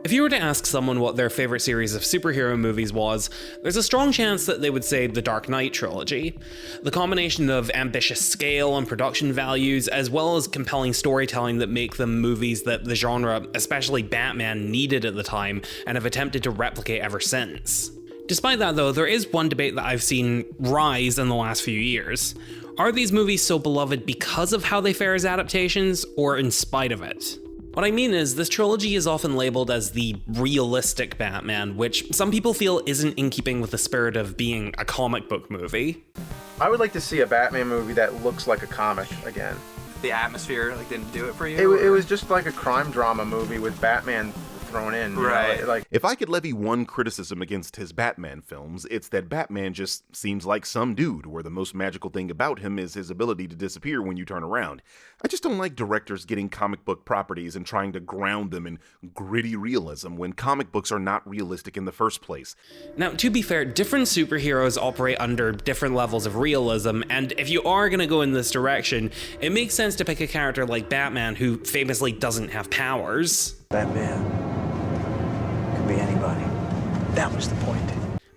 If you were to ask someone what their favorite series of superhero movies was, there's a strong chance that they would say the Dark Knight trilogy. The combination of ambitious scale and production values, as well as compelling storytelling that make them movies that the genre, especially Batman, needed at the time and have attempted to replicate ever since. Despite that though, there is one debate that I've seen rise in the last few years. Are these movies so beloved because of how they fare as adaptations, or in spite of it? What I mean is, this trilogy is often labeled as the realistic Batman, which some people feel isn't in keeping with the spirit of being a comic book movie. I would like to see a Batman movie that looks like a comic again. The atmosphere didn't do it for you? It was just like a crime drama movie with Batman thrown in. Right. Like, if I could levy one criticism against his Batman films, it's that Batman just seems like some dude, where the most magical thing about him is his ability to disappear when you turn around. I just don't like directors getting comic book properties and trying to ground them in gritty realism when comic books are not realistic in the first place. Now, to be fair, different superheroes operate under different levels of realism, and if you are gonna go in this direction, it makes sense to pick a character like Batman, who famously doesn't have powers. Batman could be anybody. That was the point.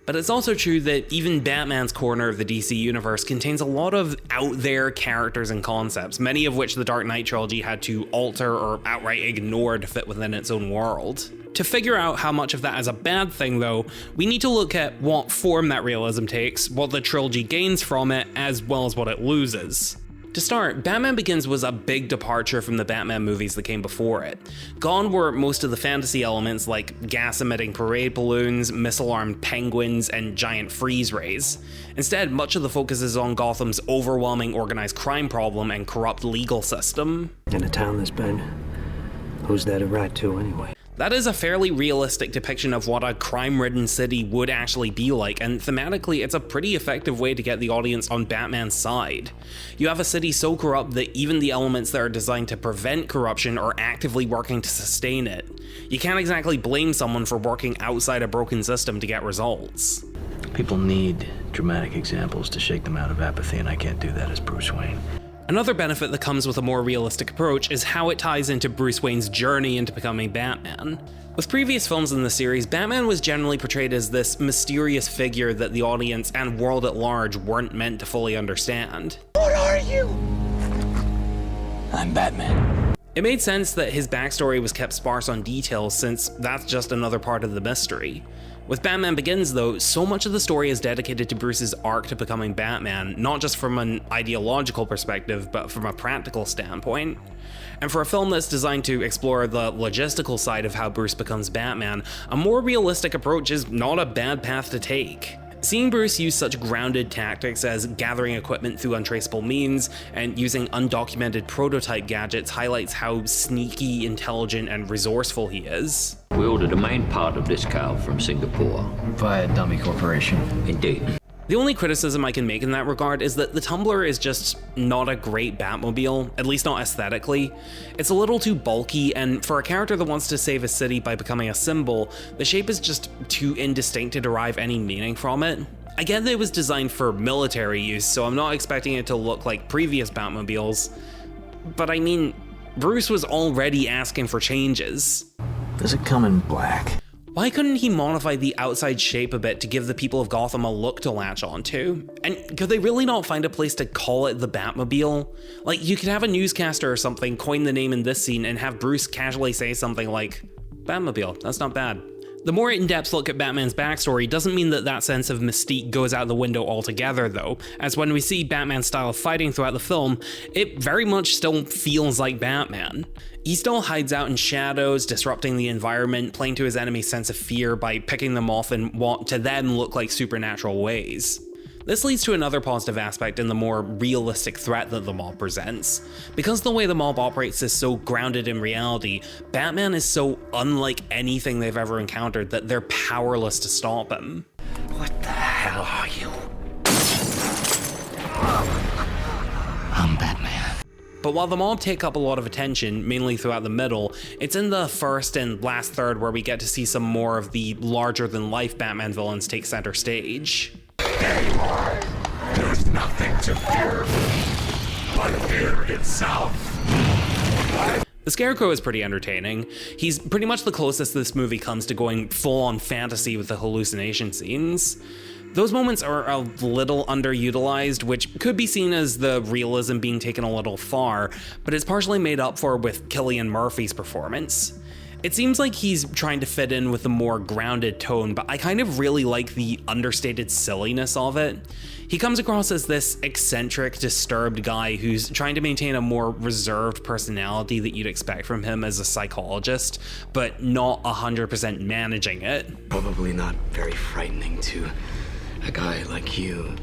But it's also true that even Batman's corner of the DC universe contains a lot of out-there characters and concepts, many of which the Dark Knight trilogy had to alter or outright ignore to fit within its own world. To figure out how much of that is a bad thing though, we need to look at what form that realism takes, what the trilogy gains from it, as well as what it loses. To start, Batman Begins was a big departure from the Batman movies that came before it. Gone were most of the fantasy elements like gas-emitting parade balloons, missile-armed penguins, and giant freeze rays. Instead, much of the focus is on Gotham's overwhelming organized crime problem and corrupt legal system. In a town this big, who's that a right to anyway? That is a fairly realistic depiction of what a crime-ridden city would actually be like, and thematically it's a pretty effective way to get the audience on Batman's side. You have a city so corrupt that even the elements that are designed to prevent corruption are actively working to sustain it. You can't exactly blame someone for working outside a broken system to get results. People need dramatic examples to shake them out of apathy, and I can't do that as Bruce Wayne. Another benefit that comes with a more realistic approach is how it ties into Bruce Wayne's journey into becoming Batman. With previous films in the series, Batman was generally portrayed as this mysterious figure that the audience and world at large weren't meant to fully understand. What are you? I'm Batman. It made sense that his backstory was kept sparse on details, since that's just another part of the mystery. With Batman Begins though, so much of the story is dedicated to Bruce's arc to becoming Batman, not just from an ideological perspective, but from a practical standpoint. And for a film that's designed to explore the logistical side of how Bruce becomes Batman, a more realistic approach is not a bad path to take. Seeing Bruce use such grounded tactics as gathering equipment through untraceable means and using undocumented prototype gadgets highlights how sneaky, intelligent, and resourceful he is. We ordered the main part of this cow from Singapore. Via Dummy Corporation. Indeed. The only criticism I can make in that regard is that the Tumbler is just not a great Batmobile, at least not aesthetically. It's a little too bulky, and for a character that wants to save a city by becoming a symbol, the shape is just too indistinct to derive any meaning from it. I get that it was designed for military use, so I'm not expecting it to look like previous Batmobiles, but I mean, Bruce was already asking for changes. Does it come in black? Why couldn't he modify the outside shape a bit to give the people of Gotham a look to latch onto? And could they really not find a place to call it the Batmobile? Like, you could have a newscaster or something coin the name in this scene and have Bruce casually say something like, Batmobile, that's not bad. The more in-depth look at Batman's backstory doesn't mean that that sense of mystique goes out the window altogether though, as when we see Batman's style of fighting throughout the film, it very much still feels like Batman. He still hides out in shadows, disrupting the environment, playing to his enemy's sense of fear by picking them off in what to them look like supernatural ways. This leads to another positive aspect in the more realistic threat that the mob presents. Because the way the mob operates is so grounded in reality, Batman is so unlike anything they've ever encountered that they're powerless to stop him. What the hell are you? I'm Batman. But while the mob take up a lot of attention, mainly throughout the middle, it's in the first and last third where we get to see some more of the larger-than-life Batman villains take center stage. Anymore. There's nothing to fear but fear itself. The Scarecrow is pretty entertaining. He's pretty much the closest this movie comes to going full-on fantasy with the hallucination scenes. Those moments are a little underutilized, which could be seen as the realism being taken a little far, but it's partially made up for with Cillian Murphy's performance. It seems like he's trying to fit in with a more grounded tone, but I kind of really like the understated silliness of it. He comes across as this eccentric, disturbed guy who's trying to maintain a more reserved personality that you'd expect from him as a psychologist, but not 100% managing it. Probably not very frightening to a guy like you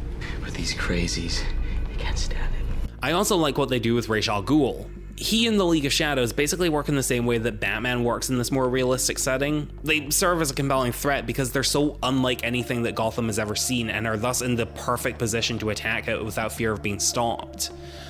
with these crazies. You can't stand it. I also like what they do with Ra's al Ghul. He and the League of Shadows basically work in the same way that Batman works in this more realistic setting. They serve as a compelling threat because they're so unlike anything that Gotham has ever seen and are thus in the perfect position to attack it without fear of being stopped.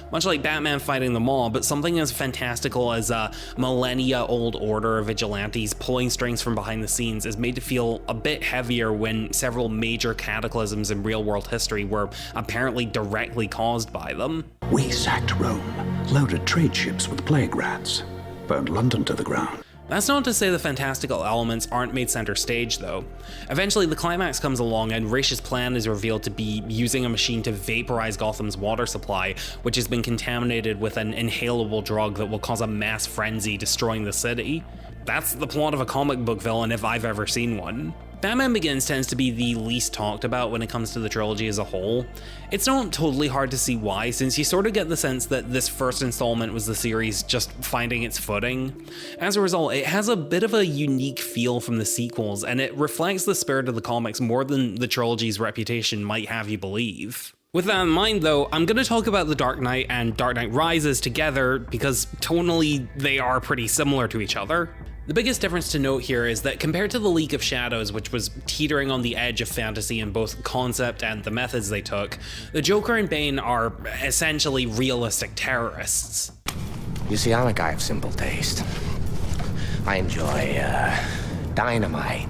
Much like Batman fighting the mob, but something as fantastical as a millennia-old order of vigilantes pulling strings from behind the scenes is made to feel a bit heavier when several major cataclysms in real-world history were apparently directly caused by them. We sacked Rome, loaded trade ships with plague rats, burned London to the ground. That's not to say the fantastical elements aren't made center stage, though. Eventually, the climax comes along and Ra's plan is revealed to be using a machine to vaporize Gotham's water supply, which has been contaminated with an inhalable drug that will cause a mass frenzy, destroying the city. That's the plot of a comic book villain if I've ever seen one. Batman Begins tends to be the least talked about when it comes to the trilogy as a whole. It's not totally hard to see why, since you sort of get the sense that this first installment was the series just finding its footing. As a result, it has a bit of a unique feel from the sequels, and it reflects the spirit of the comics more than the trilogy's reputation might have you believe. With that in mind, though, I'm going to talk about The Dark Knight and Dark Knight Rises together because tonally they are pretty similar to each other. The biggest difference to note here is that compared to the League of Shadows, which was teetering on the edge of fantasy in both concept and the methods they took, the Joker and Bane are essentially realistic terrorists. You see, I'm a guy of simple taste. I enjoy, dynamite,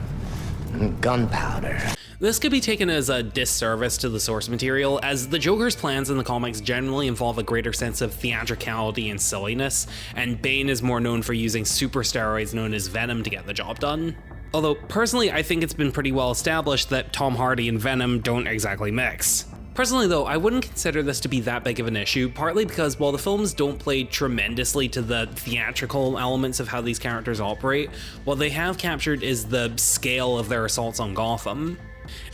gunpowder. This could be taken as a disservice to the source material, as the Joker's plans in the comics generally involve a greater sense of theatricality and silliness, and Bane is more known for using super steroids known as Venom to get the job done. Although, personally, I think it's been pretty well established that Tom Hardy and Venom don't exactly mix. Personally though, I wouldn't consider this to be that big of an issue, partly because while the films don't play tremendously to the theatrical elements of how these characters operate, what they have captured is the scale of their assaults on Gotham.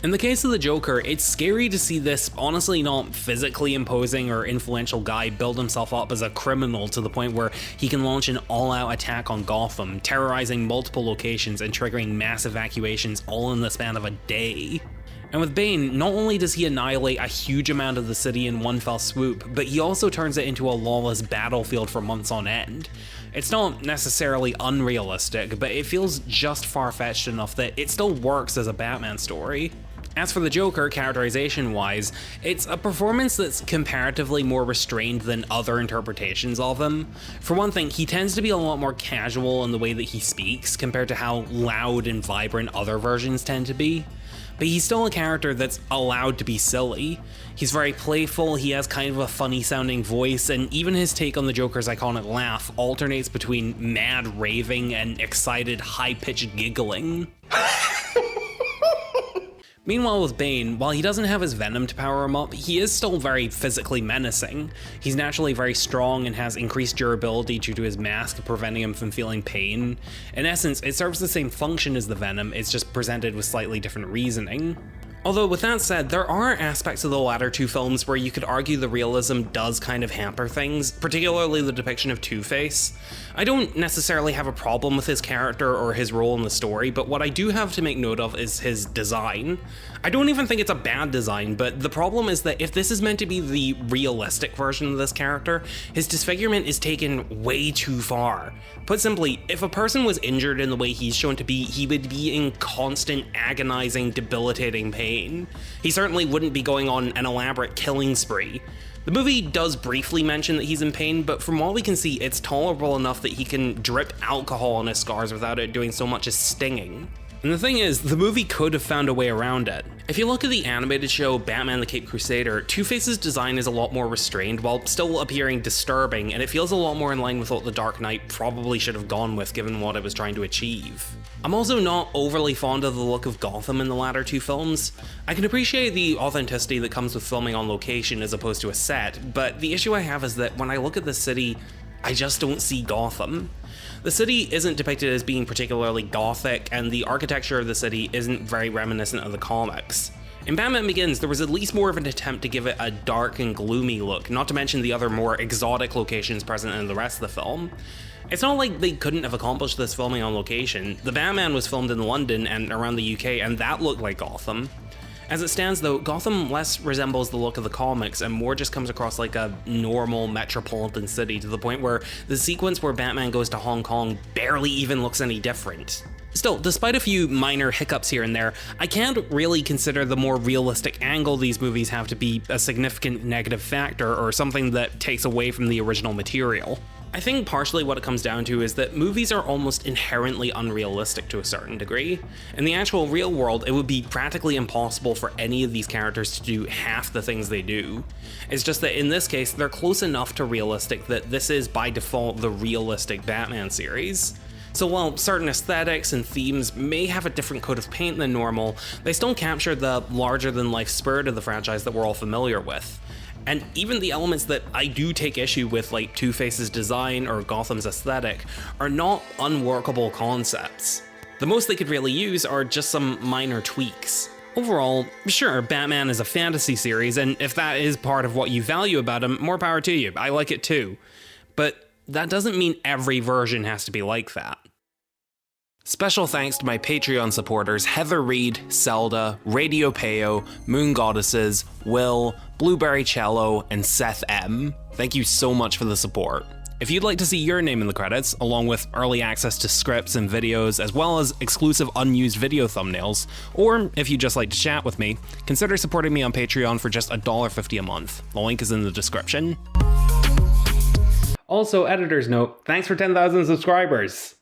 In the case of the Joker, it's scary to see this honestly not physically imposing or influential guy build himself up as a criminal to the point where he can launch an all-out attack on Gotham, terrorizing multiple locations and triggering mass evacuations all in the span of a day. And with Bane, not only does he annihilate a huge amount of the city in one fell swoop, but he also turns it into a lawless battlefield for months on end. It's not necessarily unrealistic, but it feels just far-fetched enough that it still works as a Batman story. As for the Joker, characterization-wise, it's a performance that's comparatively more restrained than other interpretations of him. For one thing, he tends to be a lot more casual in the way that he speaks, compared to how loud and vibrant other versions tend to be. But he's still a character that's allowed to be silly. He's very playful, he has kind of a funny sounding voice, and even his take on the Joker's iconic laugh alternates between mad raving and excited high-pitched giggling. Meanwhile with Bane, while he doesn't have his Venom to power him up, he is still very physically menacing. He's naturally very strong and has increased durability due to his mask preventing him from feeling pain. In essence, it serves the same function as the Venom, it's just presented with slightly different reasoning. Although with that said, there are aspects of the latter two films where you could argue the realism does kind of hamper things, particularly the depiction of Two-Face. I don't necessarily have a problem with his character or his role in the story, but what I do have to make note of is his design. I don't even think it's a bad design, but the problem is that if this is meant to be the realistic version of this character, his disfigurement is taken way too far. Put simply, if a person was injured in the way he's shown to be, he would be in constant, agonizing, debilitating pain. He certainly wouldn't be going on an elaborate killing spree. The movie does briefly mention that he's in pain, but from what we can see, it's tolerable enough that he can drip alcohol on his scars without it doing so much as stinging. And the thing is, the movie could have found a way around it. If you look at the animated show Batman the Caped Crusader, Two-Face's design is a lot more restrained while still appearing disturbing, and it feels a lot more in line with what The Dark Knight probably should have gone with given what it was trying to achieve. I'm also not overly fond of the look of Gotham in the latter two films. I can appreciate the authenticity that comes with filming on location as opposed to a set, but the issue I have is that when I look at the city, I just don't see Gotham. The city isn't depicted as being particularly gothic, and the architecture of the city isn't very reminiscent of the comics. In Batman Begins, there was at least more of an attempt to give it a dark and gloomy look, not to mention the other more exotic locations present in the rest of the film. It's not like they couldn't have accomplished this filming on location. The Batman was filmed in London and around the UK, and that looked like Gotham. As it stands though, Gotham less resembles the look of the comics and more just comes across like a normal metropolitan city, to the point where the sequence where Batman goes to Hong Kong barely even looks any different. Still, despite a few minor hiccups here and there, I can't really consider the more realistic angle these movies have to be a significant negative factor or something that takes away from the original material. I think partially what it comes down to is that movies are almost inherently unrealistic to a certain degree. In the actual real world, it would be practically impossible for any of these characters to do half the things they do. It's just that in this case, they're close enough to realistic that this is by default the realistic Batman series. So while certain aesthetics and themes may have a different coat of paint than normal, they still capture the larger-than-life spirit of the franchise that we're all familiar with. And even the elements that I do take issue with, like Two-Face's design or Gotham's aesthetic, are not unworkable concepts. The most they could really use are just some minor tweaks. Overall, sure, Batman is a fantasy series, and if that is part of what you value about him, more power to you. I like it too. But that doesn't mean every version has to be like that. Special thanks to my Patreon supporters Heather Reed, Zelda, Radio Peo, Moon Goddesses, Will, Blueberry Cello, and Seth M. Thank you so much for the support. If you'd like to see your name in the credits, along with early access to scripts and videos, as well as exclusive unused video thumbnails, or if you'd just like to chat with me, consider supporting me on Patreon for just $1.50 a month. The link is in the description. Also, editor's note, thanks for 10,000 subscribers!